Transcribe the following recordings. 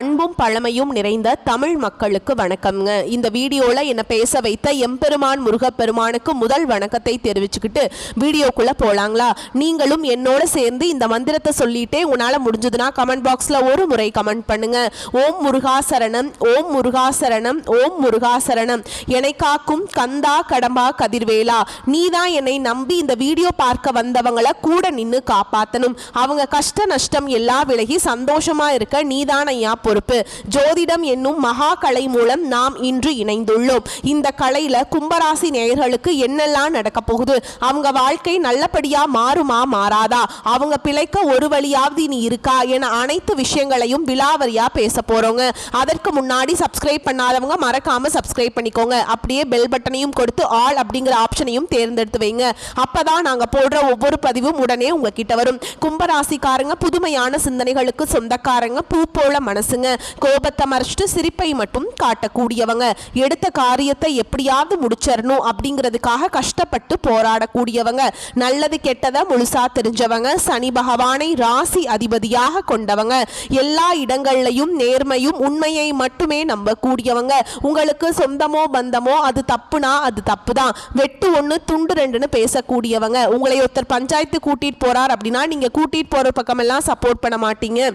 அன்பும் பழமையும் நிறைந்த தமிழ் மக்களுக்கு வணக்கம்ங்க. இந்த வீடியோல என்ன பேச வைத்த எம்பெருமான் முருகப்பெருமானுக்கு முதல் வணக்கத்தை தெரிவிச்சுக்கிட்டு வீடியோக்குள்ள போலாங்களா? நீங்களும் என்னோட சேர்ந்து இந்த மந்திரத்தை சொல்லிட்டே உங்களால முடிஞ்சதுன்னா கமெண்ட் பாக்ஸ்ல ஒரு முறை கமெண்ட் பண்ணுங்க. ஓம் முருகாசரணம், ஓம் முருகாசரணம், ஓம் முருகாசரணம். என்னை காக்கும் கந்தா கடம்பா கதிர்வேலா, நீதான் என்னை நம்பி இந்த வீடியோ பார்க்க வந்தவங்களை கூட நின்று காப்பாத்தணும். அவங்க கஷ்ட நஷ்டம் எல்லாம் விலகி சந்தோஷமா இருக்க நீதான் ஐயா பொறுப்பு. ஜோதிடம் என்னும் மகா கலை மூலம் நாம் இன்று இணைந்துள்ளோம். இந்த கலையில கும்பராசி நேயர்களுக்கு என்னெல்லாம் நடக்க போகுது, அவங்க வாழ்க்கை நல்லபடியா மாறுமா மாறாதா, அவங்க பிழைக்க ஒரு வழியாவது நீ இருக்கா என அனைத்து விஷயங்களையும் விலாவரியா பேச போறோங்க. அதற்கு முன்னாடி சப்ஸ்கிரைப் பண்ணாதவங்க மறக்காம சப்ஸ்கிரைப் பண்ணிக்கோங்க. அப்படியே பெல் பட்டனையும் கொடுத்து ஆல் அப்படிங்கிற ஆப்ஷனையும் தேர்ந்தெடுத்து வைங்க. அப்பதான் நாங்க போடுற ஒவ்வொரு பதிவும் உடனே உங்ககிட்ட வரும். கும்பராசிக்காரங்க புதுமையான சிந்தனைகளுக்கு சொந்தக்காரங்க, பூ போல மனசுங்க. கோபத்தை மறைச்சிட்டு சிரிப்பை மட்டும் காட்டக்கூடியவங்க. எடுத்த காரியத்தை எப்படியாவது முடிச்சிடணும் அப்படிங்கிறதுக்காக கஷ்டப்பட்டு போராடக்கூடியவங்க. நல்லது கெட்டதை முழுசா தெரிஞ்சவங்க. சனி பகவானை ராசி அதிபதியாக கொண்டவங்க. எல்லா இடங்கள்லையும் நேர்மையும் உண்மையை மட்டுமே நம்பக்கூடியவங்க. உங்களுக்கு சொந்தமோ பந்தமோ அது தப்புனா அது தப்பு தான், வெட்டு ஒன்று துண்டு ரெண்டுன்னு பேசக்கூடியவங்க. உங்களை ஒருத்தர் பஞ்சாயத்து கூட்டிட்டு போறார் அப்படின்னா நீங்க கூட்டிட்டு போற பக்கமெல்லாம் சப்போர்ட் பண்ண மாட்டீங்க.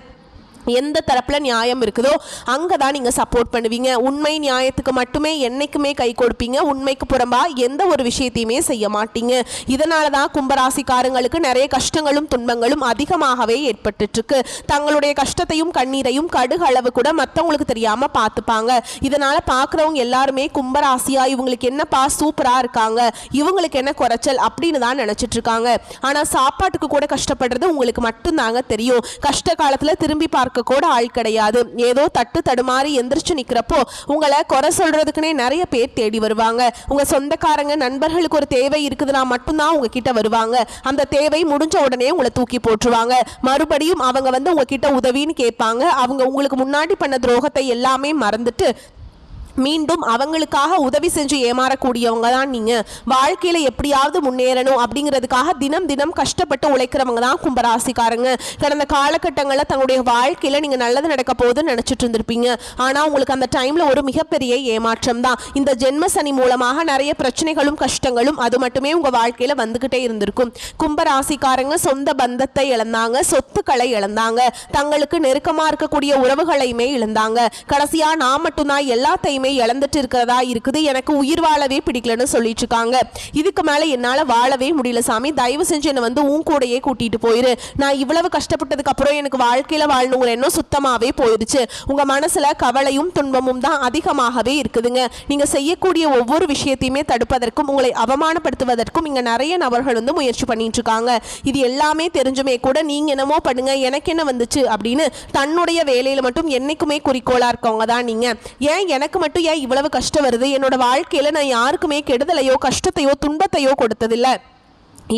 எந்த தரப்புல நியாயம் இருக்குதோ அங்கதான் நீங்க சப்போர்ட் பண்ணுவீங்க. உண்மை நியாயத்துக்கு மட்டுமே என்னைக்குமே கை கொடுப்பீங்க. உண்மைக்கு புறம்பா எந்த ஒரு விஷயத்தையுமே செய்ய மாட்டீங்க. இதனாலதான் கும்பராசிக்காரங்களுக்கு நிறைய கஷ்டங்களும் துன்பங்களும் அதிகமாகவே ஏற்பட்டு இருக்கு. தங்களுடைய கஷ்டத்தையும் கண்ணீரையும் கடுகு அளவு கூட மற்றவங்களுக்கு தெரியாம பார்த்துப்பாங்க. இதனால பாக்குறவங்க எல்லாருமே கும்பராசியா இவங்களுக்கு என்னப்பா சூப்பரா இருக்காங்க, இவங்களுக்கு என்ன குறைச்சல் அப்படின்னு தான் நினைச்சிட்டு இருக்காங்க. ஆனா சாப்பாட்டுக்கு கூட கஷ்டப்படுறது உங்களுக்கு மட்டும்தாங்க தெரியும். கஷ்ட காலத்துல திரும்பி பார்க்க கூட ஆள் கிடையாது. ஏதோ தட்டு தடுமாறி எந்திரிச்சு நிக்கிறப்போ உங்களை குறை சொல்றதுக்குன்னே நிறைய பேர் தேடி வருவாங்க. உங்க சொந்தக்காரங்க நண்பர்களுக்கு ஒரு தேவை இருக்குதுன்னா மட்டும்தான் உங்ககிட்ட வருவாங்க. அந்த தேவை முடிஞ்ச உடனே உங்களை தூக்கி போட்டுருவாங்க. மறுபடியும் அவங்க வந்து உங்ககிட்ட உதவின்னு கேட்பாங்க. அவங்க உங்களுக்கு முன்னாடி பண்ண துரோகத்தை எல்லாமே மறந்துட்டு மீண்டும் அவங்களுக்காக உதவி செஞ்சு ஏமாறக்கூடியவங்க தான் நீங்க. வாழ்க்கையில எப்படியாவது முன்னேறணும் அப்படிங்கிறதுக்காக தினம் தினம் கஷ்டப்பட்டு உழைக்கிறவங்க தான் கும்பராசிக்காரங்க. கடந்த காலகட்டங்களில் தங்களுடைய வாழ்க்கையில நீங்க நல்லது நடக்க போகுதுன்னு நினைச்சிட்டு இருந்திருப்பீங்க. ஆனா உங்களுக்கு அந்த டைம்ல ஒரு மிகப்பெரிய ஏமாற்றம் தான். இந்த ஜென்ம சனி மூலமாக நிறைய பிரச்சனைகளும் கஷ்டங்களும் அது மட்டுமே உங்க வாழ்க்கையில வந்துகிட்டே இருந்திருக்கும். கும்பராசிக்காரங்க சொந்த பந்தத்தை இழந்தாங்க, சொத்துக்களை இழந்தாங்க, தங்களுக்கு நெருக்கமா இருக்கக்கூடிய உறவுகளையுமே இழந்தாங்க. கடைசியா நான் மட்டும்தான் எல்லாத்தையுமே இழந்துட்டு இருக்கிறதா இருக்குது, எனக்கு உயிர் வாழவே பிடிக்கலன்னு சொல்லிட்டு இருக்காங்க. இதுக்கு மேல என்னால வாழவே முடியல சாமி, தயவு செஞ்சு என்ன வந்து உன் கூடையே கூட்டிட்டு போயிரு. நான் இவ்வளவு கஷ்டப்பட்டதுக்கு அப்புறம் எனக்கு வாழ்க்கையில வாழணுங்கிற எண்ணம் சுத்தமாவே போயிடுச்சு. உங்க மனசுல கவலையும் துன்பமும் தான் அதிகமாகவே இருக்குதுங்க. நீங்க செய்யக்கூடிய ஒவ்வொரு விஷயத்தையுமே தடுப்பதற்கும் உங்களை அவமானப்படுத்துவதற்கும் இங்க நிறைய நபர்கள் வந்து முயற்சி பண்ணிட்டு இருக்காங்க. இது எல்லாமே தெரிஞ்சுமே கூட நீங்க என்னமோ பண்ணுங்க எனக்கு என்ன வந்துச்சு அப்படின்னு தன்னுடைய வேலையில மட்டும் என்னைக்குமே குறிக்கோளா இருக்கவங்க தான் நீங்க. ஏன் எனக்கு மட்டும் ஏன் இவ்வளவு கஷ்டம் வருது, என்னோட வாழ்க்கையில நான் யாருக்குமே கெடுதலையோ கஷ்டத்தையோ துன்பத்தையோ கொடுத்ததில்லை,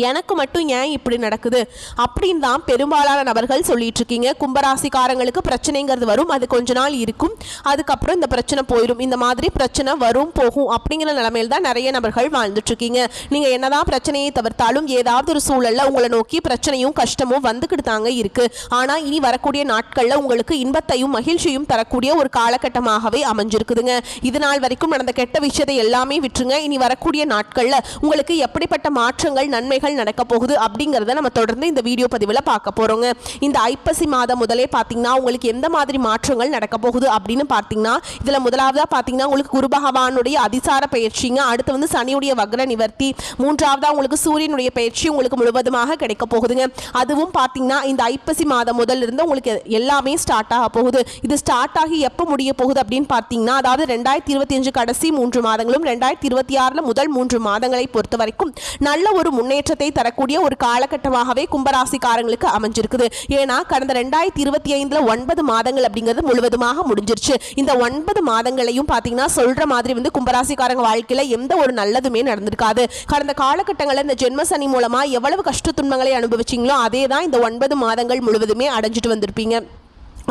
எனக்கு மட்டும் ஏன் இப்படி நடக்குது அப்படின்னு தான் பெரும்பாலான நபர்கள் சொல்லிட்டு இருக்கீங்க. கும்பராசிக்காரங்களுக்கு பிரச்சனைங்கிறது வரும், அது கொஞ்ச நாள் இருக்கும், அதுக்கப்புறம் இந்த பிரச்சனை போயிடும். இந்த மாதிரி பிரச்சனை வரும் போகும் அப்படிங்கிற நிலைமையில் தான் நிறைய நபர்கள் வாழ்ந்துட்டு இருக்கீங்க. நீங்க என்னதான் பிரச்சனையை தவிர்த்தாலும் ஏதாவது ஒரு சூழல்ல உங்களை நோக்கி பிரச்சனையும் கஷ்டமும் வந்துக்கிட்டு தாங்க இருக்கு. ஆனா இனி வரக்கூடிய நாட்கள்ல உங்களுக்கு இன்பத்தையும் மகிழ்ச்சியும் தரக்கூடிய ஒரு காலகட்டமாகவே அமைஞ்சிருக்குதுங்க. இது நாள் வரைக்கும் நடந்த கெட்ட விஷயத்தை எல்லாமே விட்டுருங்க. இனி வரக்கூடிய நாட்கள்ல உங்களுக்கு எப்படிப்பட்ட மாற்றங்கள் நன்மை நடக்க போகுது அப்படிங்கறத நம்ம தொடர்ந்து இந்த வீடியோ பதிவுல பார்க்க போறோங்க. இந்த ஐப்பசி மாதம் முதலே பாத்தீங்கன்னா உங்களுக்கு எந்த மாதிரி மாற்றங்கள் நடக்க போகுது அப்படின்னு பாத்தீங்கன்னா இதுல முதலாவதா பாத்தீங்கன்னா உங்களுக்கு குரு பகவானுடைய அதிசார பயிற்சிங்க, அடுத்து வந்து சனியுடைய வக்ர நிவர்த்தி, மூன்றாவதா உங்களுக்கு சூரியனுடைய பயிற்சி உங்களுக்கு முழுவதுமாக கிடைக்க போகுதுங்க. அதுவும் பாத்தீங்கன்னா இந்த ஐப்பசி மாதம் முதல்ல இருந்து உங்களுக்கு எல்லாமே ஸ்டார்ட் ஆக போகுது. இது ஸ்டார்ட் ஆகி எப்ப முடிய போகுது அப்படின்னு பாத்தீங்கன்னா அதாவது 2025 கடைசி 3 மாதங்களும் 2026 முதல் 3 மாதங்களை பொறுத்த வரைக்கும் நல்ல ஒரு முன்னேற்ற தரக்கூடிய ஒரு காலகட்டமாகவே கும்பராசிக்காரங்களுக்கு அமைஞ்சிருக்குது. ஏன்னா கடந்த 2025 9 மாதங்கள் அப்படிங்கிறது முழுவதுமாக முடிஞ்சிருச்சு. இந்த 9 மாதங்களையும் பாத்தீங்கன்னா சொல்ற மாதிரி வந்து கும்பராசிக்காரங்க வாழ்க்கையில எந்த ஒரு நல்லதுமே நடந்திருக்காது. கடந்த காலகட்டங்களில் இந்த ஜென்ம சனி மூலமா எவ்வளவு கஷ்ட துன்பங்களை அனுபவிச்சீங்களோ அதே தான் இந்த 9 மாதங்கள் முழுவதுமே அடைஞ்சிட்டு வந்திருப்பீங்க.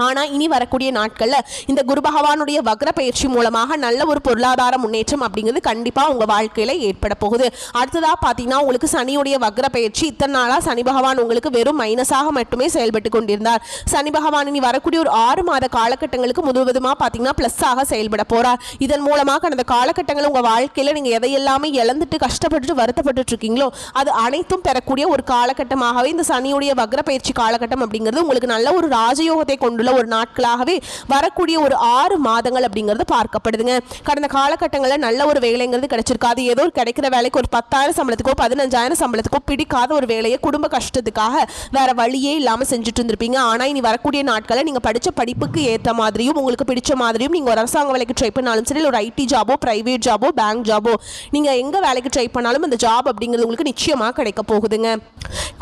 ஆனால் இனி வரக்கூடிய நாட்களில் இந்த குரு பகவானுடைய வக்ர பயிற்சி மூலமாக நல்ல ஒரு பொருளாதார முன்னேற்றம் அப்படிங்கிறது கண்டிப்பாக உங்கள் வாழ்க்கையில் ஏற்பட போகுது. அடுத்ததாக பார்த்தீங்கன்னா உங்களுக்கு சனியுடைய வக்ர பயிற்சி இத்தனை நாளாக சனி பகவான் உங்களுக்கு வெறும் மைனஸாக மட்டுமே செயல்பட்டு கொண்டிருந்தார். சனி பகவான் இனி வரக்கூடிய ஒரு 6 மாத காலகட்டங்களுக்கு முழுவதுமாக பார்த்தீங்கன்னா ப்ளஸ்ஸாக செயல்பட போகிறார். இதன் மூலமாக கடந்த காலகட்டங்கள் உங்கள் வாழ்க்கையில் நீங்கள் எதையெல்லாமே இழந்துட்டு கஷ்டப்பட்டு வருத்தப்பட்டு இருக்கீங்களோ அது அனைத்தும் பெறக்கூடிய ஒரு காலகட்டமாகவே இந்த சனியுடைய வக்ர பயிற்சி காலகட்டம் அப்படிங்கிறது உங்களுக்கு நல்ல ஒரு ராஜயோகத்தை கொண்டு ஒரு நாட்களாகவே வரக்கூடிய ஒரு 6 மாதங்கள் அப்படிங்கிறது பார்க்கப்படுதுங்க. கடந்த காலகட்டங்களில் நல்ல ஒரு வேலைங்கிறது கிடைச்சிருக்காது. ஏதோ ஒரு கிடைக்கிற வேலைக்கு ஒரு 10,000 சம்பளத்துக்கோ 15,000 சம்பளத்துக்கோ பிடிக்காத ஒரு வேலையை குடும்ப கஷ்டத்துக்காக வேற வழியே இல்லாமல் செஞ்சுட்டு இருந்திருப்பீங்க. ஆனால் இனி வரக்கூடிய நாட்களில் நீங்கள் படித்த படிப்புக்கு ஏற்ற மாதிரியும் உங்களுக்கு பிடிச்ச மாதிரியும் நீங்கள் ஒரு அரசாங்க வேலைக்கு ட்ரை பண்ணாலும் சரி, ஒரு ஐடி ஜாபோ பிரைவேட் ஜாபோ பேங்க் ஜாபோ நீங்கள் எங்கே வேலைக்கு ட்ரை பண்ணாலும் அந்த ஜாப் அப்படிங்கிறது உங்களுக்கு நிச்சயமாக கிடைக்க போகுதுங்க.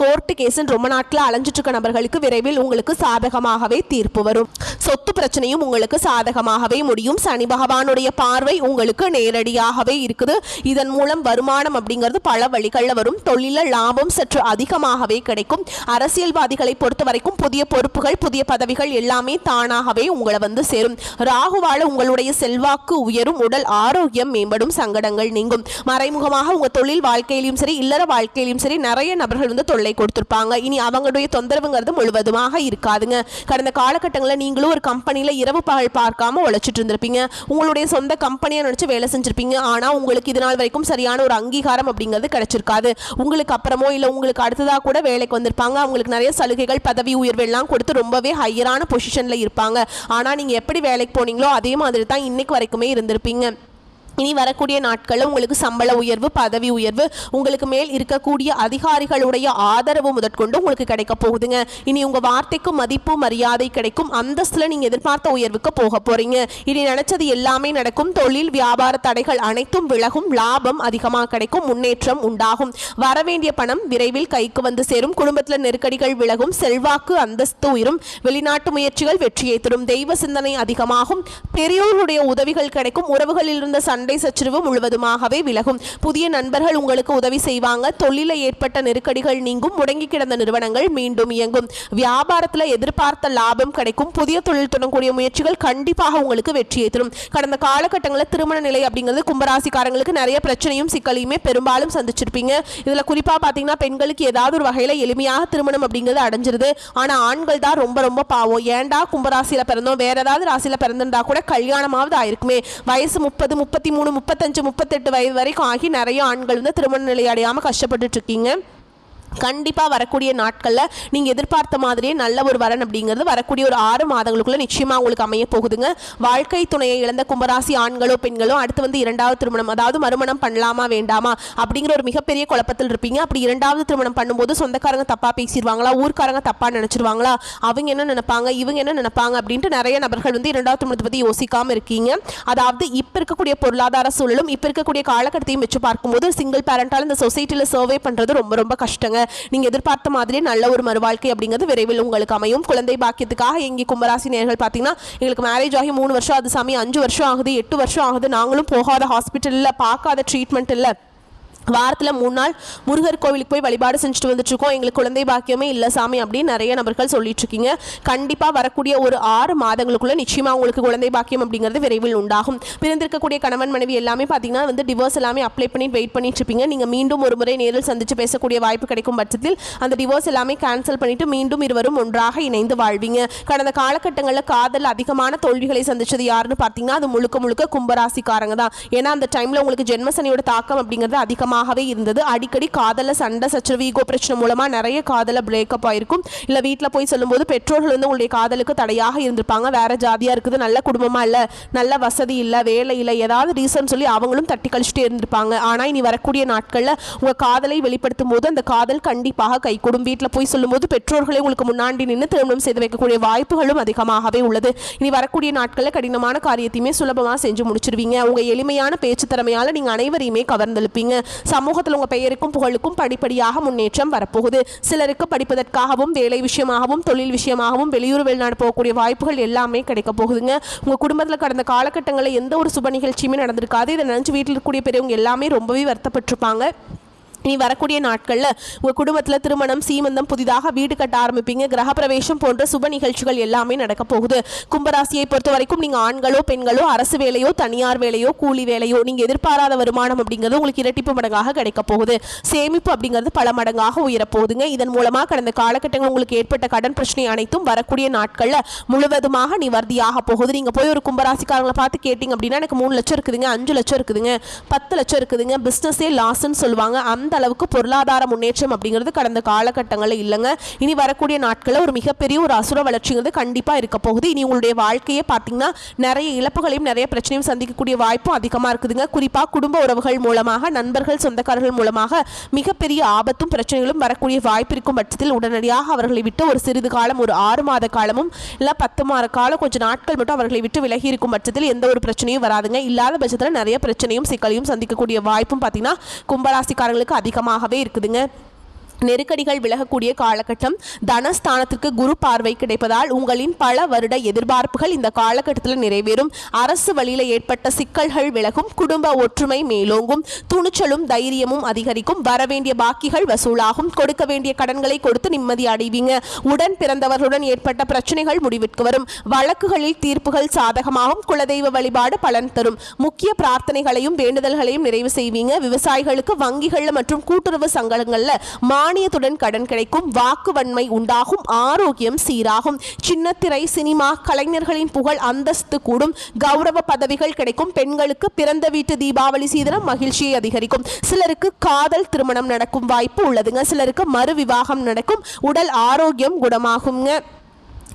கோர்ட்டு கேஸுன்னு ரொம்ப நாட்கள் அலைஞ்சிட்டு இருக்க நபர்களுக்கு விரைவில் உங்களுக்கு சாதகமாகவே தீர்ப்பு வரும். சொத்து பிரச்சனையும் உங்களுக்கு சாதகமாகவே முடியும். சனி பகவானுடைய பார்வை உங்களுக்கு நேரடியாகவே இருக்குது. இதன் மூலம் வருமானம் அப்படிங்கிறது பல வழிகளில் வரும். தொழில லாபம் சற்று அதிகமாகவே கிடைக்கும். அரசியல்வாதிகளை பொறுத்த வரைக்கும் புதிய பொறுப்புகள் புதிய பதவிகள் எல்லாமே தானாகவே உங்களை வந்து சேரும். ராகுவால உங்களுடைய செல்வாக்கு உயரும். உடல் ஆரோக்கியம் மேம்படும். சங்கடங்கள் நீங்கும். மறைமுகமாக உங்க தொழில் வாழ்க்கையிலும் சரி இல்லற வாழ்க்கையிலும் சரி நிறைய நபர்கள் வந்து தொல்லை கொடுத்திருப்பாங்க. இனி அவங்களுடைய தொந்தரவுங்கிறது முழுவதுமாக இருக்காதுங்க. கடந்த காலகட்டங்களில் நீங்களும் ஒரு கம்பெனியில் இரவு பகல் பார்க்காம உழைச்சிட்டு இருந்திருப்பீங்க. உங்களுடைய சொந்த கம்பெனியை நினச்சி வேலை செஞ்சிருப்பீங்க. ஆனால் உங்களுக்கு இது நாள் வரைக்கும் சரியான ஒரு அங்கீகாரம் அப்படிங்கிறது கிடைச்சிருக்காது. உங்களுக்கு அப்புறமோ இல்லை உங்களுக்கு அடுத்ததாக கூட வேலைக்கு வந்திருப்பாங்க. அவங்களுக்கு நிறைய சலுகைகள் பதவி உயர்வு எல்லாம் கொடுத்து ரொம்பவே ஹையரான பொசிஷனில் இருப்பாங்க. ஆனால் நீங்கள் எப்படி வேலைக்கு போனீங்களோ அதே மாதிரி தான் இன்னைக்கு வரைக்குமே இருந்திருப்பீங்க. இனி வரக்கூடிய நாட்களில் உங்களுக்கு சம்பள உயர்வு பதவி உயர்வு உங்களுக்கு மேல் இருக்கக்கூடிய அதிகாரிகளுடைய ஆதரவு முதற்கொண்டு உங்களுக்கு கிடைக்க போகுதுங்க. இனி உங்கள் வார்த்தைக்கு மதிப்பு மரியாதை கிடைக்கும். அந்தஸ்தில் நீங்கள் எதிர்பார்த்த உயர்வுக்கு போக போகிறீங்க. இனி நினைச்சது எல்லாமே நடக்கும். தொழில் வியாபார தடைகள் அனைத்தும் விலகும். லாபம் அதிகமாக கிடைக்கும். முன்னேற்றம் உண்டாகும். வரவேண்டிய பணம் விரைவில் கைக்கு வந்து சேரும். குடும்பத்தில் நெருக்கடிகள் விலகும். செல்வாக்கு அந்தஸ்து உயரும். வெளிநாட்டு முயற்சிகள் வெற்றியை தரும். தெய்வ சிந்தனை அதிகமாகும். பெரியோருடைய உதவிகள் கிடைக்கும். உறவுகளில் இருந்த சண்டை சச்சரவு முழுவதுமாகவே விலகும். புதிய நண்பர்கள் உங்களுக்கு உதவி செய்வாங்க. தொழிலில் ஏற்பட்ட நெருக்கடிகள் நீங்கும். முடங்கி கிடந்த நிறுவனங்கள் மீண்டும் இயங்கும். வியாபாரத்தில் எதிர்பார்த்த லாபம் கிடைக்கும். புதிய தொழில் தொடங்கக்கூடிய முயற்சிகள் கண்டிப்பாக உங்களுக்கு வெற்றியை தரும். கடந்த காலகட்டங்களில் திருமண நிலை அப்படிங்கிறது கும்பராசிக்காரங்களுக்கு நிறைய பிரச்சனையும் சிக்கலையுமே பெரும்பாலும் சந்திச்சிருப்பீங்க. இதில் குறிப்பாக பார்த்தீங்கன்னா பெண்களுக்கு ஏதாவது ஒரு வகையில் எளிமையாக திருமணம் அப்படிங்கிறது அடைஞ்சிருது. ஆனால் ஆண்கள் தான் ரொம்ப ரொம்ப பாவம். ஏண்டா கும்பராசியில் பிறந்தோம் வேற ஏதாவது ராசியில் பிறந்திருந்தா கூட கல்யாணமாவது ஆயிருக்குமே. வயசு 30 33 35 38 வயது வரைக்கும் ஆகி நிறைய ஆண்கள் வந்து திருமண நிலை அடையாமல் கஷ்டப்பட்டு இருக்கீங்க. கண்டிப்பாக வரக்கூடிய நாட்களில் நீங்கள் எதிர்பார்த்த மாதிரியே நல்ல ஒரு வரன் அப்படிங்கிறது வரக்கூடிய ஒரு 6 மாதங்களுக்குள்ள நிச்சயமாக உங்களுக்கு அமைய போகுதுங்க. வாழ்க்கை துணையை இழந்த கும்பராசி ஆண்களோ பெண்களோ அடுத்து வந்து 2வது திருமணம் அதாவது மறுமணம் பண்ணலாமா வேண்டாமா அப்படிங்கிற ஒரு மிகப்பெரிய குழப்பத்தில் இருப்பீங்க. அப்படி 2வது திருமணம் பண்ணும்போது சொந்தக்காரங்க தப்பாக பேசிடுவாங்களா, ஊர்க்காரங்க தப்பாக நினச்சிருவாங்களா, அவங்க என்ன நினைப்பாங்க இவங்க என்ன நினைப்பாங்க அப்படின்ட்டு நிறைய நபர்கள் வந்து 2வது திருமணத்தை பற்றி யோசிக்காமல் இருக்கீங்க. அதாவது இப்போ இருக்கக்கூடிய பொருளாதார சூழலும் இப்போ இருக்கக்கூடிய காலகட்டத்தையும் வச்சு பார்க்கும்போது சிங்கிள் பேரண்டால் இந்த சொசைட்டியில் சர்வே பண்ணுறது ரொம்ப ரொம்ப கஷ்டங்க. நீங்க எதிர்பார்த்த மாதிரி நல்ல ஒரு மறுவாழ்க்கை அப்படிங்கிறது விரைவில் உங்களுக்கு அமையும். குழந்தை பாக்கியத்துக்காக எங்க கும்பராசி நேயர்கள் பார்த்தீங்கன்னா எங்களுக்கு மேரேஜ் ஆகி 3 வருஷம் அது சாமி 5 வருஷம் ஆகுது 8 வருஷம் ஆகுது நாங்களும் போகாத ஹாஸ்பிட்டலில் பார்க்காத ட்ரீட்மெண்ட் இல்லை, வாரத்தில் 3 நாள் முருகர் கோவிலுக்கு போய் வழிபாடு செஞ்சுட்டு வந்துட்டு இருக்கோம், எங்களுக்கு குழந்தை பாக்கியமே இல்லை சாமி அப்படின்னு நிறைய நபர்கள் சொல்லிட்டு இருக்கீங்க. கண்டிப்பாக வரக்கூடிய ஒரு 6 மாதங்களுக்குள்ள நிச்சயமாக உங்களுக்கு குழந்தை பாக்கியம் அப்படிங்கிறது விரைவில் உண்டாகும். பிறந்திருக்கக்கூடிய கணவன் மனைவி எல்லாமே பார்த்தீங்கன்னா வந்து டிவோர்ஸ் எல்லாமே அப்ளை பண்ணி வெயிட் பண்ணிட்டு இருப்பீங்க. நீங்கள் மீண்டும் ஒரு முறை நேரில் சந்திச்சு பேசக்கூடிய வாய்ப்பு கிடைக்கும் பட்சத்தில் அந்த டிவோர்ஸ் எல்லாமே கேன்சல் பண்ணிட்டு மீண்டும் இருவரும் ஒன்றாக இணைந்து வாழ்வீங்க. கடந்த காலகட்டங்களில் காதல் அதிகமான தோல்விகளை சந்திச்சது யாருன்னு பார்த்தீங்கன்னா அது முழுக்க முழுக்க கும்பராசிக்காரங்க தான். ஏன்னா அந்த டைமில் உங்களுக்கு ஜென்மசனியோட தாக்கம் அப்படிங்கிறது அதிகமாக இருந்தது. அடிக்கடி காதல சண்டை சச்சரவு ஈகோ பிரச்சனை மூலமா நிறைய காதல பிரேக்கப் ஆயிருக்கும். இல்ல வீட்டில் போய் சொல்லும்போது பெற்றோர்கள் வந்து உங்களுடைய காதலுக்கு தடையாக இருந்திருப்பாங்க. வேற ஜாதியா இருக்குது, நல்ல குடும்பமா இல்ல, நல்ல வசதி இல்ல, வேலை இல்லை, ஏதாவது ரீசன் சொல்லி அவங்களும் தட்டி கழிச்சுட்டே இருந்திருப்பாங்க. ஆனா இனி வரக்கூடிய நாட்கள்ல உங்க காதலை வெளிப்படுத்தும் போது அந்த காதல் கண்டிப்பாக கைகூடும். வீட்டில் போய் சொல்லும்போது பெற்றோர்களை உங்களுக்கு முன்னாடி நின்று திருமணம் செய்து வைக்கக்கூடிய வாய்ப்புகளும் அதிகமாகவே உள்ளது. இனி வரக்கூடிய நாட்களில் கடினமான காரியத்தையுமே சுலபமாக செஞ்சு முடிச்சிருவீங்க. உங்க எளிமையான பேச்சு திறமையால நீங்க அனைவரையுமே கவர்ந்தெழுப்பீங்க. சமூகத்தில் உங்கள் பெயருக்கும் புகழுக்கும் படிப்படியாக முன்னேற்றம் வரப்போகுது. சிலருக்கு படிப்பதற்காகவும் வேலை விஷயமாகவும் தொழில் விஷயமாகவும் வெளியூர் வெளிநாடு போகக்கூடிய வாய்ப்புகள் எல்லாமே கிடைக்க போகுதுங்க. உங்கள் குடும்பத்தில் கடந்த காலகட்டங்களில் எந்த ஒரு சுப நிகழ்ச்சியுமே நடந்திருக்காது. இதை நினைச்சு வீட்டில் இருக்கக்கூடிய பெரியவங்க எல்லாமே ரொம்பவே வருத்தப்பட்டிருப்பாங்க. இனி வரக்கூடிய நாட்களில் உங்கள் குடும்பத்தில் திருமணம், சீமந்தம், புதிதாக வீடு கட்ட ஆரம்பிப்பீங்க, கிரகப்பிரவேசம் போன்ற சுப நிகழ்ச்சிகள் எல்லாமே நடக்க போகுது. கும்பராசியை பொறுத்த வரைக்கும் நீங்கள் ஆண்களோ பெண்களோ அரசு வேலையோ தனியார் வேலையோ கூலி வேலையோ நீங்கள் எதிர்பாராத வருமானம் அப்படிங்கிறது உங்களுக்கு இரட்டிப்பு மடங்காக கிடைக்க போகுது. சேமிப்பு அப்படிங்கிறது பல மடங்காக உயரப்போகுதுங்க. இதன் மூலமாக கடந்த காலகட்டங்கள் உங்களுக்கு ஏற்பட்ட கடன் பிரச்சனை அனைத்தும் வரக்கூடிய நாட்களில் முழுவதுமாக நிவர்த்தியாக போகுது. நீங்கள் போய் ஒரு கும்பராசிக்காரங்களை பார்த்து கேட்டிங்க அப்படின்னா எனக்கு 3 லட்சம் இருக்குதுங்க, 5 லட்சம் இருக்குதுங்க, 10 லட்சம் இருக்குதுங்க, பிஸ்னஸே லாஸ்ன்னு சொல்லுவாங்க. அந்த அளவுக்கு பொருளாதார முன்னேற்றம் அப்படிங்கிறது கடந்த காலகட்டங்களில் இல்லைங்க. இனி வரக்கூடிய நாட்களில் ஒரு மிகப்பெரிய ஒரு அசுர வளர்ச்சிங்கிறது கண்டிப்பாக இருக்க போகுது. இனி உங்களுடைய வாழ்க்கையை பார்த்தீங்கன்னா நிறைய இழப்புகளையும் நிறைய பிரச்சனையும் சந்திக்கக்கூடிய வாய்ப்பும் அதிகமாக இருக்குதுங்க. குறிப்பாக குடும்ப உறவுகள் மூலமாக, நண்பர்கள், சொந்தக்காரர்கள் மூலமாக மிகப்பெரிய ஆபத்தும் பிரச்சனைகளும் வரக்கூடிய வாய்ப்பு இருக்கும் பட்சத்தில் உடனடியாக அவர்களை விட்டு ஒரு சிறிது காலம், ஒரு 6 மாத காலமும் இல்லை 10 மாத காலம், கொஞ்சம் நாட்கள் மட்டும் அவர்களை விட்டு விலகி இருக்கும் பட்சத்தில் எந்த ஒரு பிரச்சனையும் வராதுங்க. இல்லாத பட்சத்தில் நிறைய பிரச்சனையும் சிக்கலையும் சந்திக்கக்கூடிய வாய்ப்பும் பார்த்தீங்கன்னா கும்பராசிக்காரங்களுக்கு அதிகமாகவே இருக்குதுங்க. நெருக்கடிகள் விலகக்கூடிய காலகட்டம். தனஸ்தானத்திற்கு குரு பார்வை கிடைப்பதால் உங்களின் பல வருட எதிர்பார்ப்புகள் இந்த காலகட்டத்தில் நிறைவேறும். அரசு வழியில் ஏற்பட்ட சிக்கல்கள் விலகும். குடும்ப ஒற்றுமை மேலோங்கும். துணிச்சலும் தைரியமும் அதிகரிக்கும். வரவேண்டிய பாக்கிகள் வசூலாகும். கொடுக்க வேண்டிய கடன்களை கொடுத்து நிம்மதி அடைவீங்க. உடன் பிறந்தவர்களுடன் ஏற்பட்ட பிரச்சனைகள் முடிவிற்கு வரும். வழக்குகளில் தீர்ப்புகள் சாதகமாகும். குலதெய்வ வழிபாடு பலன் தரும். முக்கிய பிரார்த்தனைகளையும் வேண்டுதல்களையும் நிறைவு செய்வீங்க. விவசாயிகளுக்கு வங்கிகள் மற்றும் கூட்டுறவு சங்கங்களில் மானியத்துடன் கடன் கிடைக்கும். வாக்குவன்மை உண்டாகும். ஆரோக்கியம் சீராகும். சின்னத்திரை, சினிமா கலைஞர்களின் புகழ் அந்தஸ்து கூடும். கௌரவ பதவிகள் கிடைக்கும். பெண்களுக்கு பிறந்த வீட்டு தீபாவளி சீதனம் மகிழ்ச்சியை அதிகரிக்கும். சிலருக்கு காதல் திருமணம் நடக்கும் வாய்ப்பு உள்ளதுங்க. சிலருக்கு மறு விவாகம் நடக்கும். உடல் ஆரோக்கியம் குணமாகுங்க.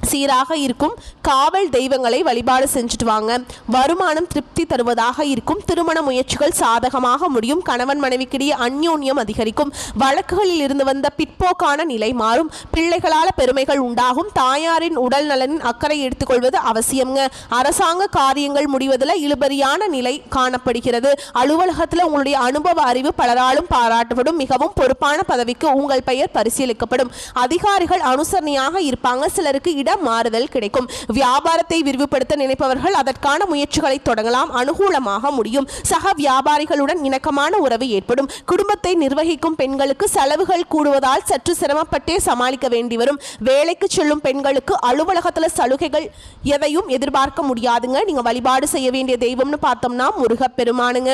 சீராக இருக்கும். காவல் தெய்வங்களை வழிபாடு செஞ்சுட்டு வாங்க. வருமானம் திருப்தி தருவதாக இருக்கும். திருமண முயற்சிகள் சாதகமாக முடியும். கணவன் மனைவிக்கிடையே அந்யோன்யம் அதிகரிக்கும். வழக்குகளில் இருந்து வந்த பிற்போக்கான நிலை மாறும். பிள்ளைகளால் பெருமைகள் உண்டாகும். தாயாரின் உடல் நலனின் அக்கறை எடுத்துக்கொள்வது அவசியம்ங்க. அரசாங்க காரியங்கள் முடிவதில் இழுபறியான நிலை காணப்படுகிறது. அலுவலகத்தில் உங்களுடைய அனுபவ அறிவு பலராலும் பாராட்டப்படும். மிகவும் பொறுப்பான பதவிக்கு உங்கள் பெயர் பரிசீலிக்கப்படும். அதிகாரிகள் அனுசரணையாக இருப்பாங்க. சிலருக்கு இட மாறுதல் கிடைக்கும். வியாபாரத்தை விரிவுபடுத்த நினைப்பவர்கள் அதற்கான முயற்சிகளை தொடங்கலாம். அனுகூலமாக முடியும். சக வியாபாரிகளுடன் இணக்கமான உறவு ஏற்படும். குடும்பத்தை நிர்வகிக்கும் பெண்களுக்கு செலவுகள் கூடுவதால் சற்று சிரமப்பட்டே சமாளிக்க வேண்டி வரும். வேலைக்கு செல்லும் பெண்களுக்கு அலுவலகத்தில் சலுகைகள் எதையும் எதிர்பார்க்க முடியாதுங்க. நீங்க வழிபாடு செய்ய வேண்டிய தெய்வம்னு பார்த்தோம்னா முருகப்பெருமானுங்க.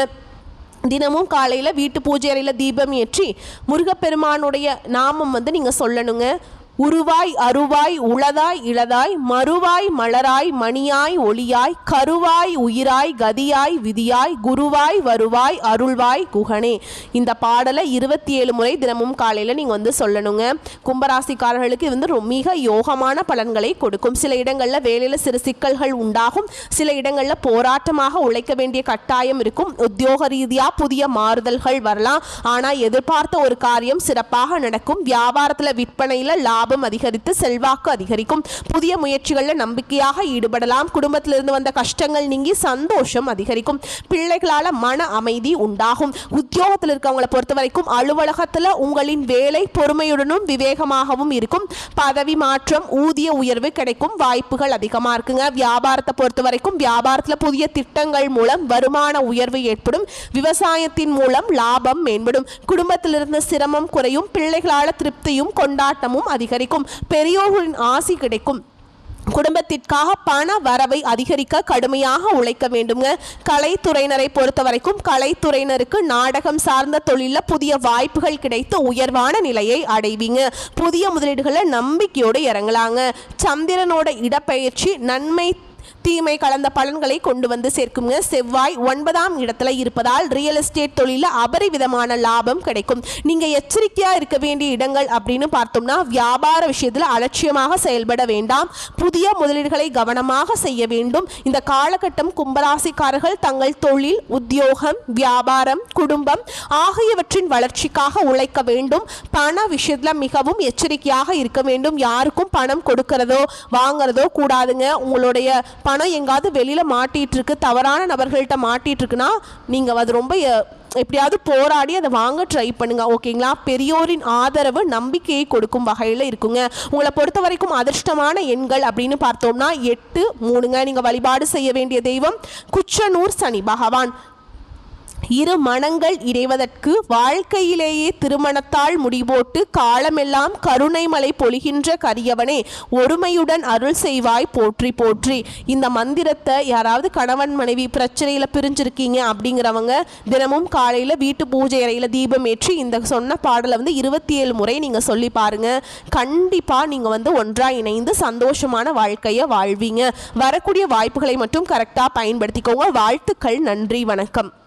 தினமும் காலையில் வீட்டு பூஜை அறையில் தீபம் ஏற்றி முருகப்பெருமானுடைய நாமம் நீங்கள் சொல்லணுங்க. உருவாய் அருவாய் உளதாய் இளதாய் மறுவாய் மலராய் மணியாய் ஒளியாய் கருவாய் உயிராய் கதியாய் விதியாய் குருவாய் வருவாய் அருள்வாய் குகனே. இந்த பாடலை 27 முறை தினமும் காலையில் நீங்கள் சொல்லணுங்க. கும்பராசிக்காரர்களுக்கு இது மிக யோகமான பலன்களை கொடுக்கும். சில இடங்களில் வேலையில் சிறு சிக்கல்கள் உண்டாகும். சில இடங்களில் போராட்டமாக உழைக்க வேண்டிய கட்டாயம் இருக்கும். உத்தியோக ரீதியாக புதிய மாறுதல்கள் வரலாம். ஆனால் எதிர்பார்த்த ஒரு காரியம் சிறப்பாக நடக்கும். வியாபாரத்தில் விற்பனையில் லாபம் அதிகரித்து செல்வாக்கு அதிகரிக்கும். புதிய முயற்சிகளில் நம்பிக்கையாக ஈடுபடலாம். குடும்பத்திலிருந்து வந்த கஷ்டங்கள் நீங்கி சந்தோஷம் அதிகரிக்கும். பிள்ளைகளால் மன அமைதி உண்டாகும். உத்தியோகத்தில் இருக்கவங்களை பொறுத்த வரைக்கும் அலுவலகத்தில் உங்களின் வேலை பொறுமையுடனும் விவேகமாகவும் இருக்கும். பதவி மாற்றம், ஊதிய உயர்வு கிடைக்கும் வாய்ப்புகள் அதிகமாக இருக்குங்க. வியாபாரத்தை பொறுத்த வரைக்கும் வியாபாரத்தில் புதிய திட்டங்கள் மூலம் வருமான உயர்வு ஏற்படும். விவசாயத்தின் மூலம் லாபம் மேம்படும். குடும்பத்திலிருந்து சிரமம் குறையும். பிள்ளைகளால் திருப்தியும் கொண்டாட்டமும் அதிகரிக்கும். பெரியோர்களின் ஆசி கிடைக்கும். குடும்பத்திற்காக பண வரவை அதிகரிக்க கடுமையாக உழைக்க வேண்டுங்க. கலைத்துறையினரை பொறுத்த வரைக்கும் கலைத்துறையினருக்கு நாடகம் சார்ந்த தொழிலில் புதிய வாய்ப்புகள் கிடைத்து உயர்வான நிலையை அடைவீங்க. புதிய முதலீடுகளை நம்பிக்கையோடு இறங்கலாங்க. சந்திரனோட இடப்பெயர்ச்சி நன்மை தீமை கலந்த பலன்களை கொண்டு வந்து சேர்க்குங்க. செவ்வாய் 9ஆம் இடத்துல இருப்பதால் ரியல் எஸ்டேட் தொழிலில் அபரிவிதமான லாபம் கிடைக்கும். நீங்கள் எச்சரிக்கையாக இருக்க வேண்டிய இடங்கள் அப்படின்னு பார்த்தோம்னா வியாபார விஷயத்தில் அலட்சியமாக செயல்பட வேண்டாம். புதிய முதலீடுகளை கவனமாக செய்ய வேண்டும். இந்த காலகட்டம் கும்பராசிக்காரர்கள் தங்கள் தொழில், உத்தியோகம், வியாபாரம், குடும்பம் ஆகியவற்றின் வளர்ச்சிக்காக உழைக்க வேண்டும். பண விஷயத்தில் மிகவும் எச்சரிக்கையாக இருக்க வேண்டும். யாருக்கும் பணம் கொடுக்கறதோ வாங்குறதோ கூடாதுங்க. உங்களுடைய பணம் எங்காவது வெளியில் மாட்டிகிட்டு இருக்கு, தவறான நபர்கள்ட்ட மாட்டிகிட்டு இருக்குன்னா நீங்கள் அது ரொம்ப எப்படியாவது போராடி அதை வாங்க ட்ரை பண்ணுங்க. ஓகேங்களா? பெரியோரின் ஆதரவு நம்பிக்கையை கொடுக்கும் வகையில் இருக்குங்க. உங்களை பொறுத்த வரைக்கும் அதிர்ஷ்டமான எண்கள் அப்படின்னு பார்த்தோம்னா 8, 3ங்க. நீங்கள் வழிபாடு செய்ய வேண்டிய தெய்வம் குச்சனூர் சனி பகவான். இரு மனங்கள் இணைவதற்கு வாழ்க்கையிலேயே திருமணத்தால் முடிபோட்டு காலமெல்லாம் கருணை மலை பொழிகின்ற கரியவனே ஒருமையுடன் அருள் செய்வாய் போற்றி போற்றி. இந்த மந்திரத்தை யாராவது கணவன் மனைவி பிரச்சனையில பிரிஞ்சிருக்கீங்க அப்படிங்கிறவங்க தினமும் காலையில வீட்டு பூஜை அறையில தீபம் ஏற்றி இந்த சொன்ன பாடலை 27 முறை நீங்க சொல்லி பாருங்க. கண்டிப்பா நீங்க ஒன்றா இணைந்து சந்தோஷமான வாழ்க்கையை வாழ்வீங்க. வரக்கூடிய வாய்ப்புகளை மட்டும் கரெக்டா பயன்படுத்திக்கோங்க. வாழ்த்துக்கள். நன்றி. வணக்கம்.